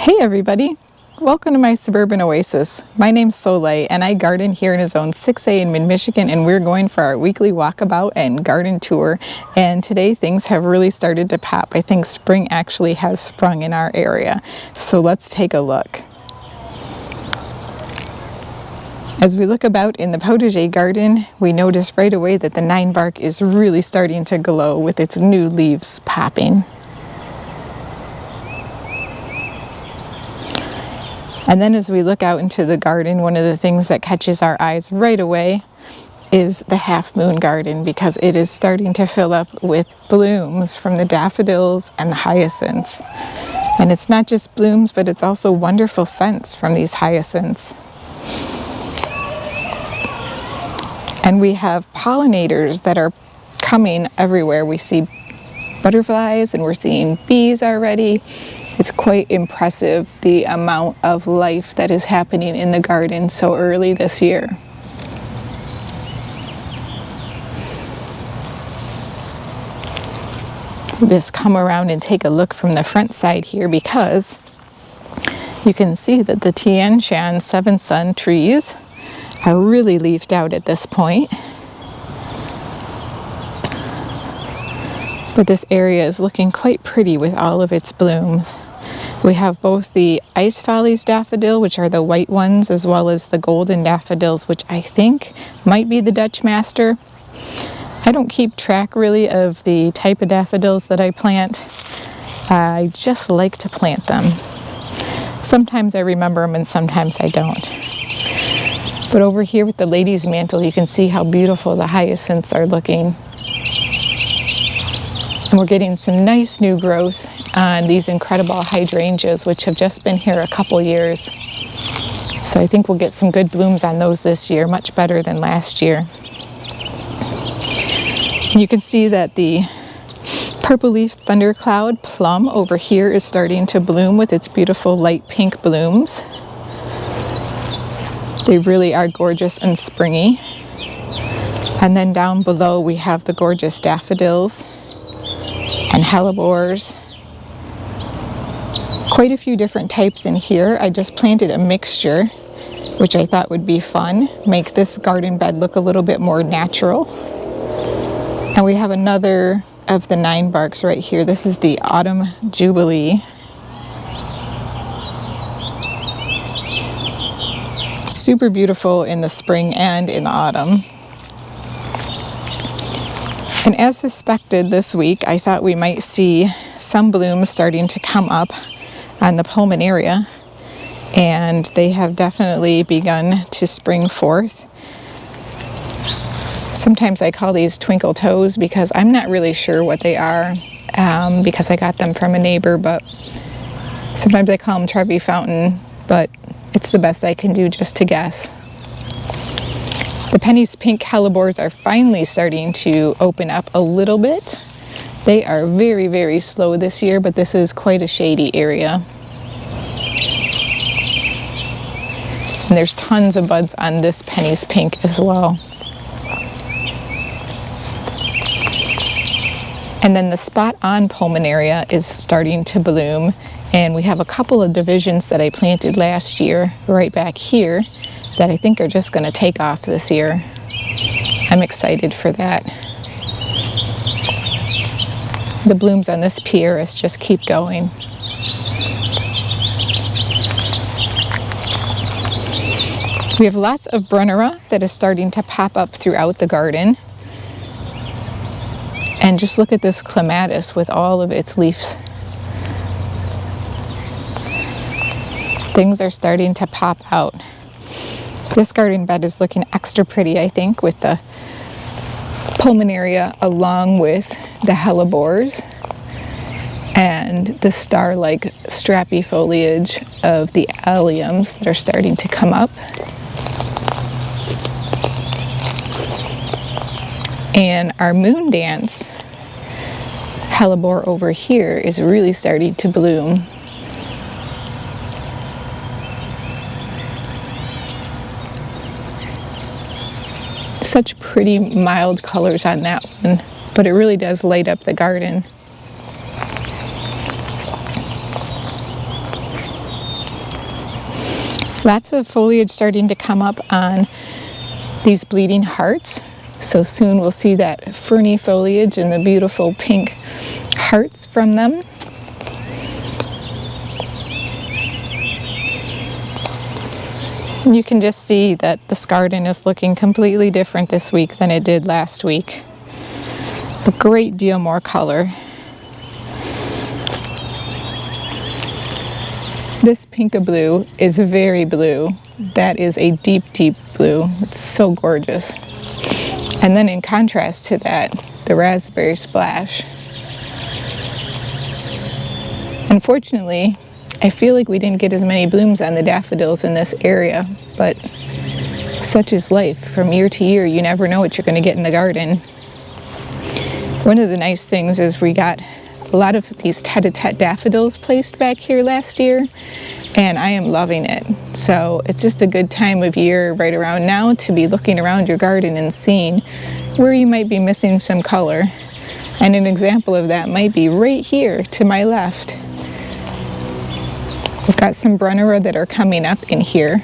Hey everybody, welcome to my Suburban Oasis. My name's Soleil and I garden here in Zone 6A in mid-Michigan, and we're going for our weekly walkabout and garden tour. And today things have really started to pop. I think spring actually has sprung in our area. So let's take a look. As we look about in the potager garden, we notice right away that the 9-bark is really starting to glow with its new leaves popping. And then as we look out into the garden, one of the things that catches our eyes right away is the half-moon garden, because it is starting to fill up with blooms from the daffodils and the hyacinths. And it's not just blooms, but it's also wonderful scents from these hyacinths. And we have pollinators that are coming everywhere. We see butterflies and we're seeing bees already. It's quite impressive the amount of life that is happening in the garden so early this year. We'll just come around and take a look from the front side here, because you can see that the Tian Shan 7 Sun trees are really leafed out at this point. But this area is looking quite pretty with all of its blooms. We have both the Ice Follies daffodil, which are the white ones, as well as the golden daffodils, which I think might be the Dutch Master. I don't keep track really of the type of daffodils that I plant. I just like to plant them. Sometimes I remember them and sometimes I don't. But over here with the lady's mantle, you can see how beautiful the hyacinths are looking. And we're getting some nice new growth on these incredible hydrangeas, which have just been here a couple years. So I think we'll get some good blooms on those this year, much better than last year. And you can see that the purple leaf thundercloud plum over here is starting to bloom with its beautiful light pink blooms. They really are gorgeous and springy. And then down below we have the gorgeous daffodils and hellebores. Quite a few different types in here. I just planted a mixture, which I thought would be fun, make this garden bed look a little bit more natural. And we have another of the 9-barks right here. This is the Autumn Jubilee. Super beautiful in the spring and in the autumn. And as suspected this week, I thought we might see some blooms starting to come up on the pulmonaria, and they have definitely begun to spring forth. Sometimes I call these twinkle toes because I'm not really sure what they are, because I got them from a neighbor, but sometimes I call them Trevi Fountain, but it's the best I can do just to guess. The Penny's pink hellebores are finally starting to open up a little bit. They are very, very slow this year, but this is quite a shady area. And there's tons of buds on this Penny's pink as well. And then the spot on pulmonaria is starting to bloom, and we have a couple of divisions that I planted last year right back here that I think are just going to take off this year. I'm excited for that. The blooms on this Pieris just keep going. We have lots of Brunnera that is starting to pop up throughout the garden. And just look at this clematis with all of its leaves. Things are starting to pop out. This garden bed is looking extra pretty, I think, with the pulmonaria along with the hellebores and the star-like strappy foliage of the alliums that are starting to come up. And our moon dance hellebore over here is really starting to bloom. Such pretty mild colors on that one, but it really does light up the garden. Lots of foliage starting to come up on these bleeding hearts. So soon we'll see that ferny foliage and the beautiful pink hearts from them. You can just see that this garden is looking completely different this week than it did last week. A great deal more color. This Pinkaboo is very blue. That is a deep, deep blue. It's so gorgeous. And then in contrast to that, the Raspberry Splash. Unfortunately, I feel like we didn't get as many blooms on the daffodils in this area, but such is life. From year to year, you never know what you're going to get in the garden. One of the nice things is we got a lot of these tete-a-tete daffodils placed back here last year, and I am loving it. So it's just a good time of year right around now to be looking around your garden and seeing where you might be missing some color. And an example of that might be right here to my left. We've got some Brunnera that are coming up in here,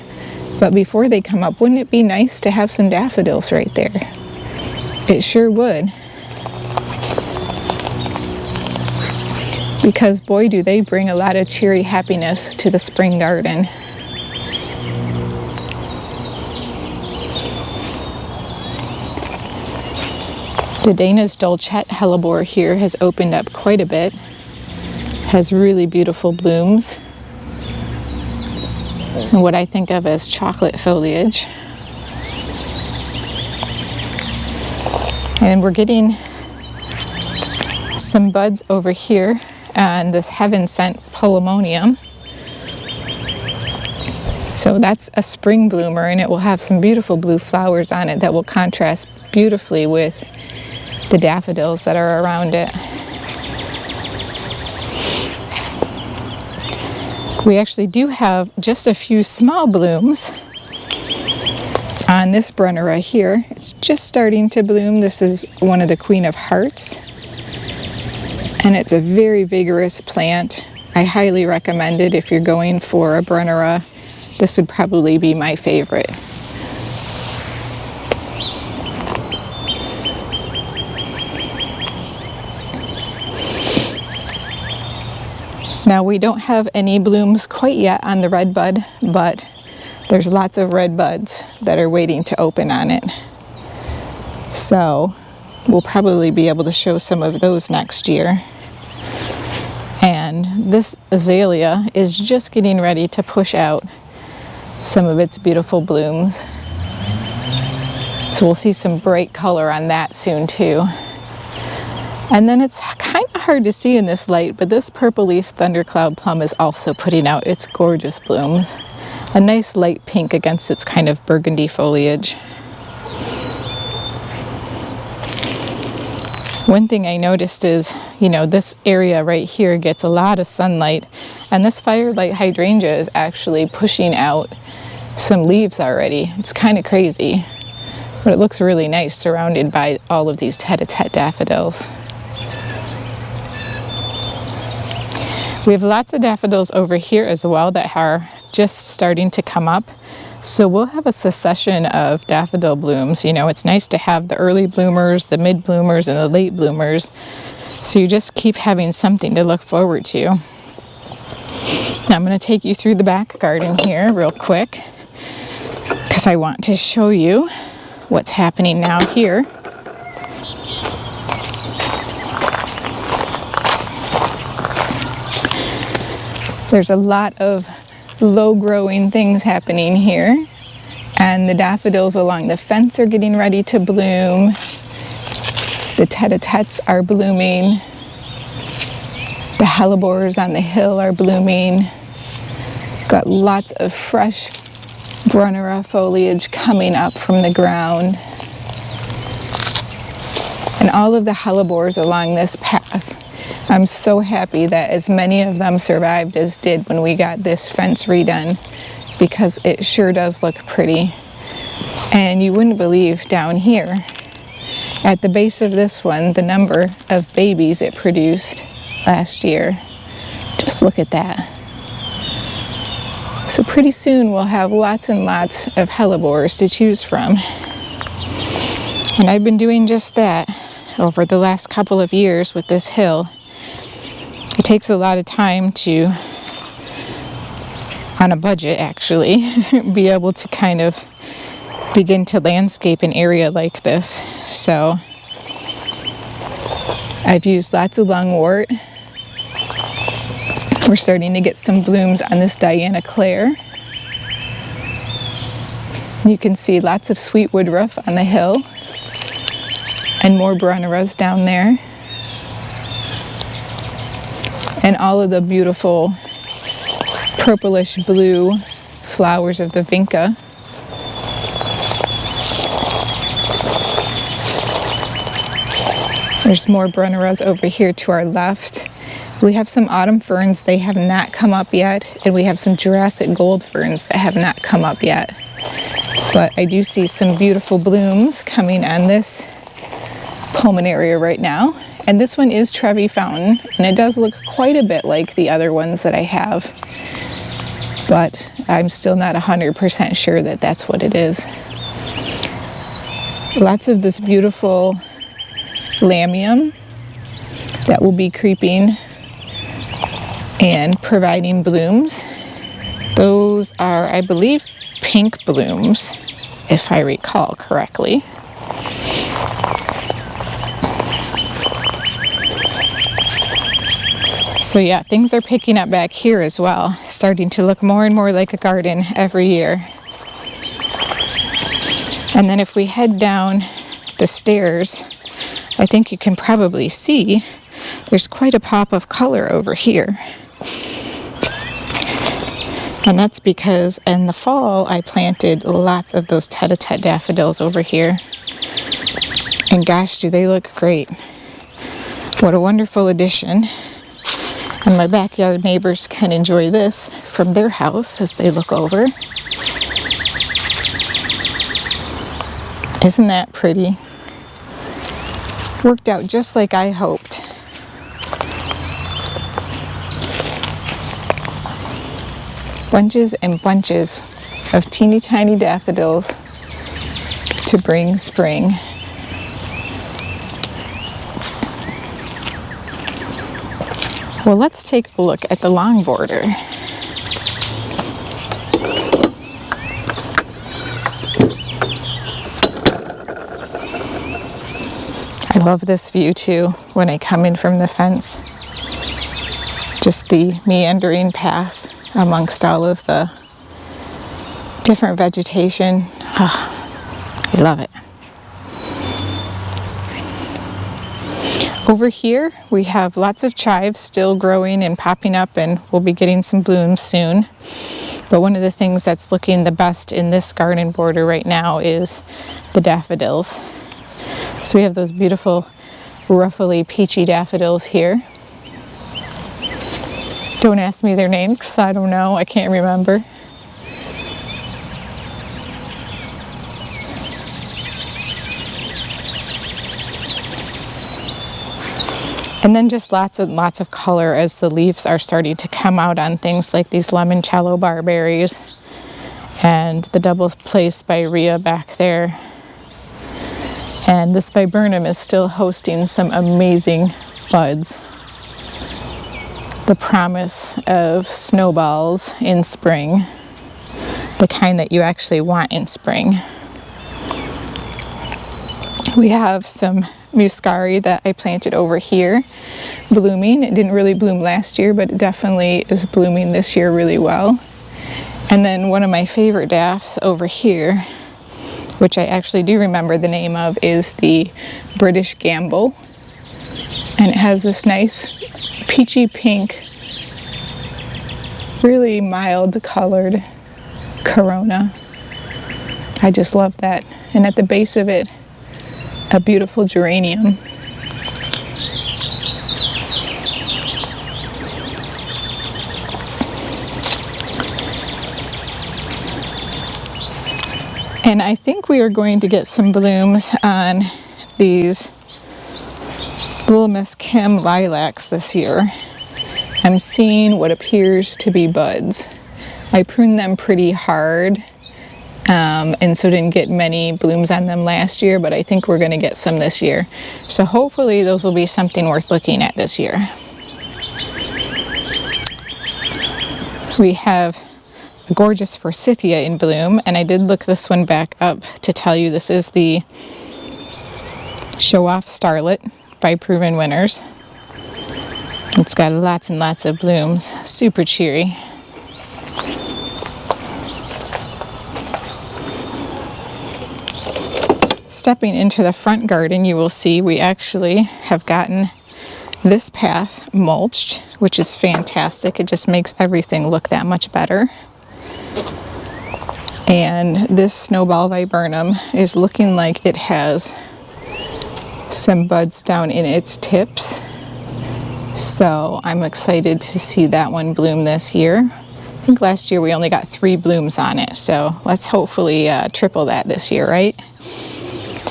but before they come up, wouldn't it be nice to have some daffodils right there? It sure would. Because boy, do they bring a lot of cheery happiness to the spring garden. Dana's Dulcet hellebore here has opened up quite a bit. Has really beautiful blooms. And what I think of as chocolate foliage. And we're getting some buds over here on this Heaven Sent Polemonium. So that's a spring bloomer, and it will have some beautiful blue flowers on it that will contrast beautifully with the daffodils that are around it. We actually do have just a few small blooms on this Brunnera here. It's just starting to bloom. This is one of the Queen of Hearts, and it's a very vigorous plant. I highly recommend it if you're going for a Brunnera. This would probably be my favorite. Now we don't have any blooms quite yet on the red bud, but there's lots of red buds that are waiting to open on it. So we'll probably be able to show some of those next year. And this azalea is just getting ready to push out some of its beautiful blooms. So we'll see some bright color on that soon too. And then it's kind of hard to see in this light, but this purple leaf thundercloud plum is also putting out its gorgeous blooms. A nice light pink against its kind of burgundy foliage. One thing I noticed is, this area right here gets a lot of sunlight, and this firelight hydrangea is actually pushing out some leaves already. It's kind of crazy, but it looks really nice surrounded by all of these tete-a-tete daffodils. We have lots of daffodils over here as well that are just starting to come up. So we'll have a succession of daffodil blooms. It's nice to have the early bloomers, the mid bloomers, and the late bloomers. So you just keep having something to look forward to. Now I'm going to take you through the back garden here real quick, because I want to show you what's happening now here. There's a lot of low-growing things happening here, and the daffodils along the fence are getting ready to bloom. The tete-a-tetes are blooming. The hellebores on the hill are blooming. Got lots of fresh Brunnera foliage coming up from the ground. And all of the hellebores along this path, I'm so happy that as many of them survived as did when we got this fence redone, because it sure does look pretty. And you wouldn't believe down here at the base of this one the number of babies it produced last year. Just look at that. So pretty soon we'll have lots and lots of hellebores to choose from. And I've been doing just that over the last couple of years with this hill. It takes a lot of time to, on a budget actually, be able to kind of begin to landscape an area like this. So I've used lots of lungwort. We're starting to get some blooms on this Diana Clare. You can see lots of sweet woodruff on the hill and more brunnera's down there. And all of the beautiful purplish blue flowers of the vinca. There's more brunnera's over here to our left. We have some autumn ferns, they have not come up yet, and we have some Jurassic gold ferns that have not come up yet. But I do see some beautiful blooms coming on this pulmonaria right now. And this one is Trevi Fountain, and it does look quite a bit like the other ones that I have. But I'm still not 100% sure that that's what it is. Lots of this beautiful lamium that will be creeping and providing blooms. Those are, I believe, pink blooms, if I recall correctly. So yeah, things are picking up back here as well, starting to look more and more like a garden every year. And then if we head down the stairs, I think you can probably see there's quite a pop of color over here. And that's because in the fall I planted lots of those tete-a-tete daffodils over here. And gosh, do they look great. What a wonderful addition. And my backyard neighbors can enjoy this from their house as they look over. Isn't that pretty? Worked out just like I hoped. Bunches and bunches of teeny tiny daffodils to bring spring. Well, let's take a look at the long border. I love this view too when I come in from the fence. Just the meandering path amongst all of the different vegetation. Oh, I love it. Over here we have lots of chives still growing and popping up, and we'll be getting some blooms soon. But one of the things that's looking the best in this garden border right now is the daffodils. So we have those beautiful ruffly peachy daffodils here. Don't ask me their names because I don't know, I can't remember. And then just lots and lots of color as the leaves are starting to come out on things like these limoncello barberries and the double place spirea back there. And this viburnum is still hosting some amazing buds. The promise of snowballs in spring, the kind that you actually want in spring. We have some muscari that I planted over here blooming. It didn't really bloom last year, but it definitely is blooming this year really well. And then one of my favorite daffs over here, which I actually do remember the name of, is the British Gamble. And it has this nice peachy pink, really mild colored corona. I just love that. And at the base of it, a beautiful geranium. And I think we are going to get some blooms on these Little Miss Kim lilacs this year. I'm seeing what appears to be buds. I pruned them pretty hard, and so didn't get many blooms on them last year, but I think we're going to get some this year. So hopefully those will be something worth looking at this year. We have a gorgeous forsythia in bloom, and I did look this one back up to tell you this is the Show Off Starlet by Proven Winners. It's got lots and lots of blooms, super cheery. Stepping into the front garden, you will see we actually have gotten this path mulched, which is fantastic. It just makes everything look that much better. And this snowball viburnum is looking like it has some buds down in its tips. So I'm excited to see that one bloom this year. I think last year we only got 3 blooms on it, so let's hopefully triple that this year, right?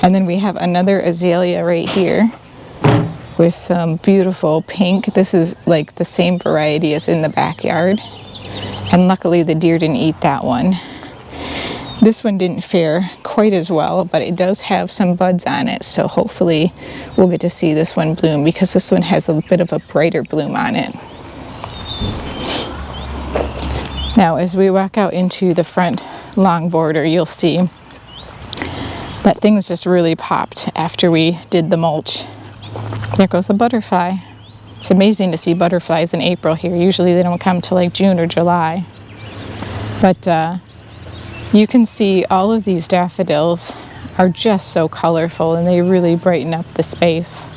And then we have another azalea right here with some beautiful pink. This is like the same variety as in the backyard. And luckily the deer didn't eat that one. This one didn't fare quite as well, but it does have some buds on it, so hopefully we'll get to see this one bloom because this one has a bit of a brighter bloom on it. Now as we walk out into the front long border, you'll see that things just really popped after we did the mulch. There goes a butterfly. It's amazing to see butterflies in April here. Usually they don't come till like June or July. But you can see all of these daffodils are just so colorful and they really brighten up the space.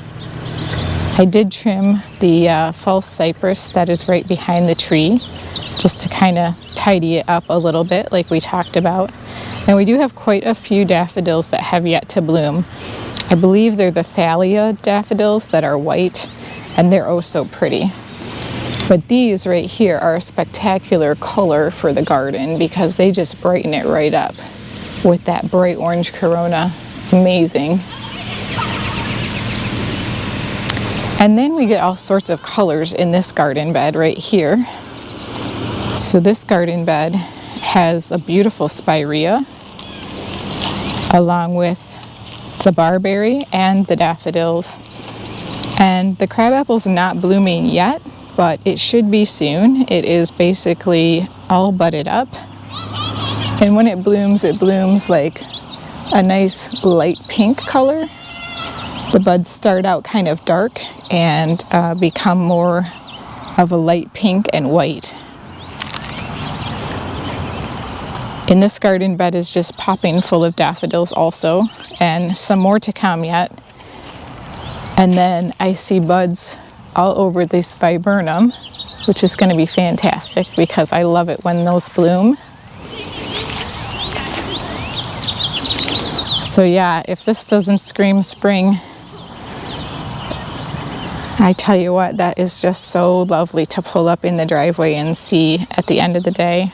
I did trim the false cypress that is right behind the tree just to kind of tidy it up a little bit like we talked about. And we do have quite a few daffodils that have yet to bloom. I believe they're the thalia daffodils that are white, and they're oh so pretty. But these right here are a spectacular color for the garden because they just brighten it right up with that bright orange corona. Amazing. And then we get all sorts of colors in this garden bed right here. So this garden bed has a beautiful spirea along with the barberry and the daffodils. And the crabapple's not blooming yet, but it should be soon. It is basically all budded up. And when it blooms like a nice light pink color. The buds start out kind of dark and become more of a light pink and white. And this garden bed is just popping full of daffodils also, and some more to come yet. And then I see buds all over this viburnum, which is going to be fantastic because I love it when those bloom. So yeah, if this doesn't scream spring, I tell you what, that is just so lovely to pull up in the driveway and see at the end of the day.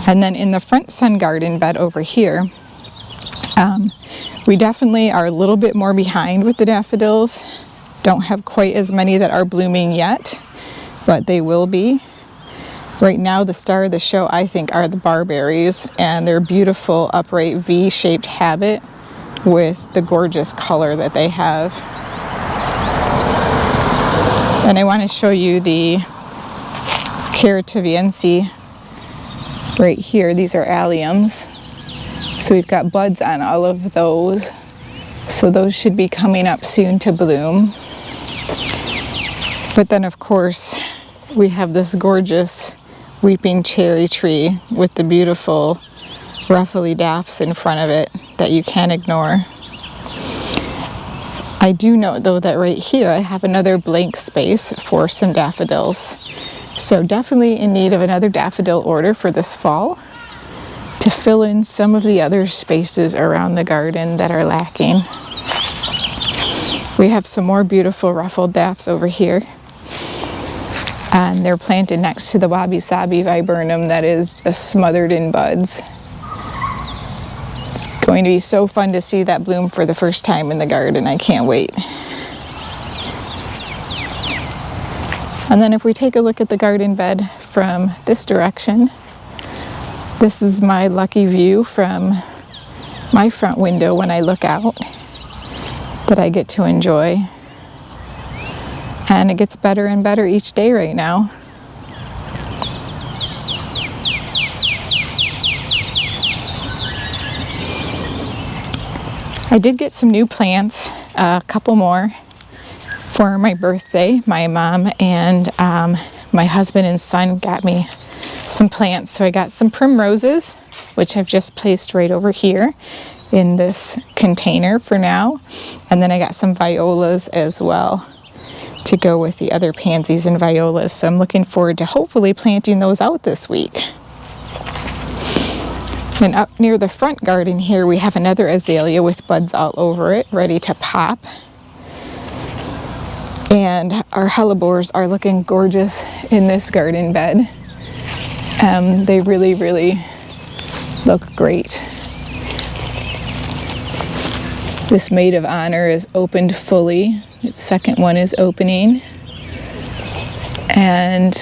And then in the front sun garden bed over here, we definitely are a little bit more behind with the daffodils. Don't have quite as many that are blooming yet, but they will be. Right now, the star of the show, I think, are the barberries and their beautiful upright V-shaped habit with the gorgeous color that they have. And I want to show you the Carativiense right here. These are alliums. So we've got buds on all of those. So those should be coming up soon to bloom. But then, of course, we have this gorgeous weeping cherry tree with the beautiful ruffly daffs in front of it that you can't ignore. I do note, though, that right here I have another blank space for some daffodils. So definitely in need of another daffodil order for this fall to fill in some of the other spaces around the garden that are lacking. We have some more beautiful ruffled daffs over here. And they're planted next to the wabi-sabi viburnum that is just smothered in buds. It's going to be so fun to see that bloom for the first time in the garden. I can't wait. And then if we take a look at the garden bed from this direction. This is my lucky view from my front window when I look out that I get to enjoy. And it gets better and better each day right now. I did get some new plants, a couple more for my birthday. My mom and my husband and son got me some plants. So I got some primroses, which I've just placed right over here in this container for now. And then I got some violas as well to go with the other pansies and violas. So I'm looking forward to hopefully planting those out this week. And up near the front garden here, we have another azalea with buds all over it, ready to pop. And our hellebores are looking gorgeous in this garden bed. They really, really look great. This Maid of Honor is opened fully. Its second one is opening. And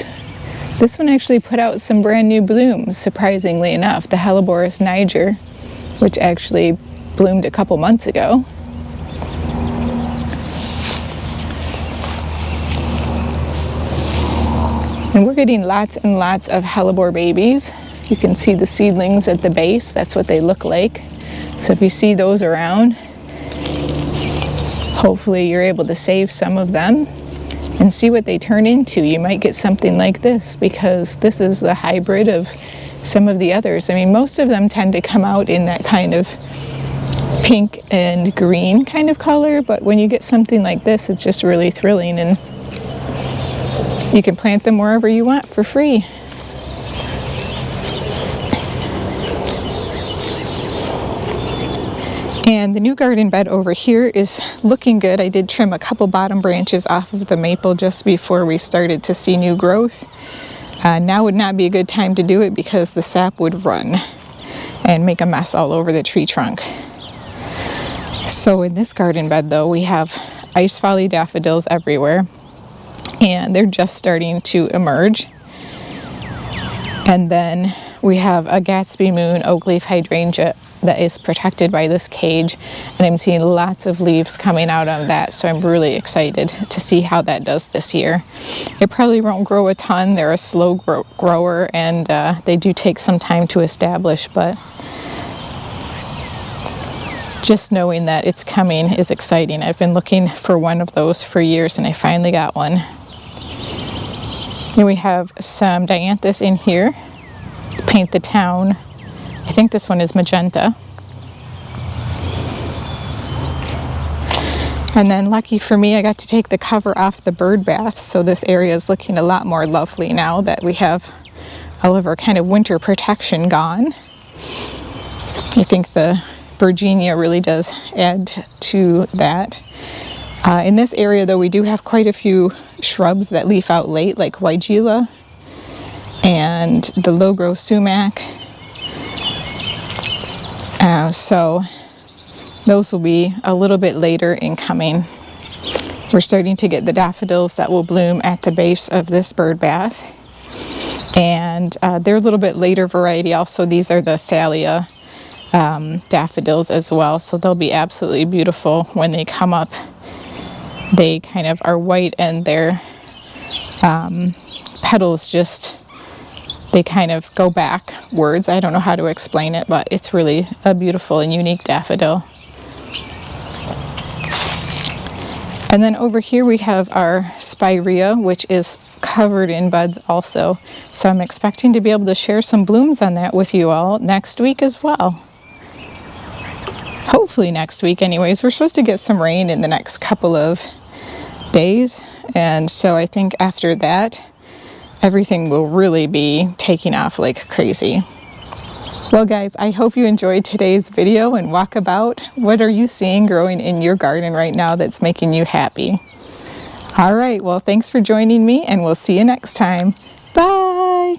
this one actually put out some brand new blooms, surprisingly enough. The Helleborus niger, which actually bloomed a couple months ago. And we're getting lots and lots of hellebore babies. You can see the seedlings at the base. That's what they look like. So if you see those around, hopefully you're able to save some of them and see what they turn into. You might get something like this, because this is the hybrid of some of the others. I mean, most of them tend to come out in that kind of pink and green kind of color, but when you get something like this, it's just really thrilling, and you can plant them wherever you want for free. And the new garden bed over here is looking good. I did trim a couple bottom branches off of the maple just before we started to see new growth. Now would not be a good time to do it because the sap would run and make a mess all over the tree trunk. So in this garden bed though, we have ice folly daffodils everywhere, and they're just starting to emerge. And then we have a Gatsby Moon oak leaf hydrangea that is protected by this cage, and I'm seeing lots of leaves coming out of that, so I'm really excited to see how that does this year. It probably won't grow a ton. They're a slow grower, and they do take some time to establish, but just knowing that it's coming is exciting. I've been looking for one of those for years, and I finally got one. And we have some dianthus in here to paint the town. I think this one is magenta. And then lucky for me, I got to take the cover off the bird bath, so this area is looking a lot more lovely now that we have all of our kind of winter protection gone. I think the Virginia really does add to that. In this area though, we do have quite a few shrubs that leaf out late, like Weigela and the low-growth sumac. So those will be a little bit later in coming. We're starting to get the daffodils that will bloom at the base of this bird bath. And they're a little bit later variety also. These are the Thalia daffodils as well. So they'll be absolutely beautiful when they come up. They kind of are white, and their petals just, they kind of go backwards. I don't know how to explain it, but it's really a beautiful and unique daffodil. And then over here we have our spirea, which is covered in buds also. So I'm expecting to be able to share some blooms on that with you all next week as well. Hopefully next week anyways. We're supposed to get some rain in the next couple of days. And so I think after that, everything will really be taking off like crazy. Well guys, I hope you enjoyed today's video and walkabout. What are you seeing growing in your garden right now that's making you happy? All right, well thanks for joining me, and we'll see you next time. Bye!